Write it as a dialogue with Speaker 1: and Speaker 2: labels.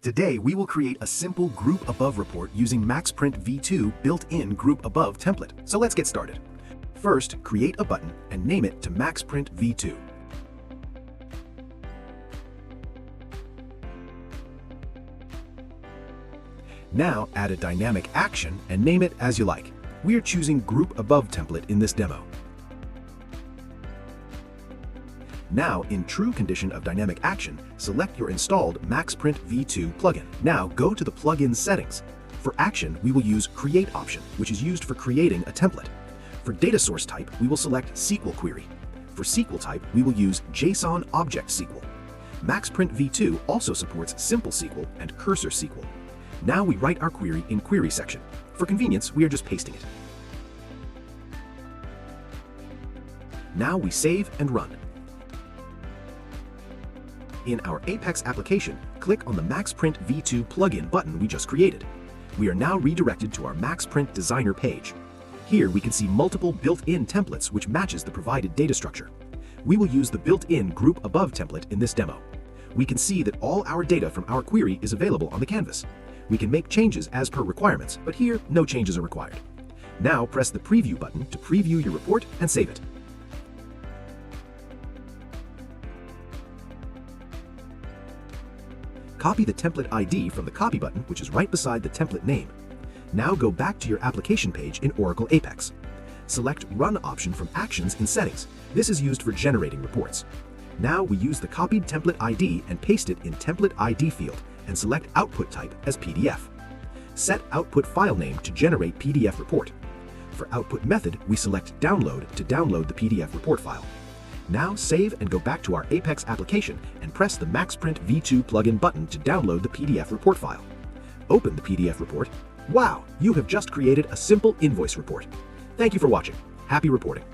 Speaker 1: Today, we will create a simple Group Above report using MaxPrint V2 built-in Group Above template. So let's get started. First, create a button and name it to MaxPrint V2. Now, add a dynamic action and name it as you like. We are choosing Group Above template in this demo. Now, in true condition of dynamic action, select your installed MaxPrint V2 plugin. Now, go to the plugin settings. For action, we will use Create option, which is used for creating a template. For data source type, we will select SQL query. For SQL type, we will use JSON Object SQL. MaxPrint V2 also supports Simple SQL and Cursor SQL. Now we write our query in Query section. For convenience, we are just pasting it. Now we save and run. In our Apex application, click on the MaxPrint V2 plugin button we just created. We are now redirected to our MaxPrint Designer page. Here we can see multiple built-in templates which matches the provided data structure. We will use the built-in Group Above template in this demo. We can see that all our data from our query is available on the canvas. We can make changes as per requirements, but here no changes are required. Now press the Preview button to preview your report and save it. Copy the template ID from the Copy button, which is right beside the template name. Now go back to your application page in Oracle Apex. Select Run option from Actions in Settings. This is used for generating reports. Now we use the copied template ID and paste it in Template ID field and select Output type as PDF. Set Output file name to generate PDF report. For Output method, we select Download to download the PDF report file. Now save and go back to our Apex application and press the MaxPrint V2 plugin button to download the PDF report file. Open the PDF report. Wow, you have just created a simple invoice report. Thank you for watching. Happy reporting.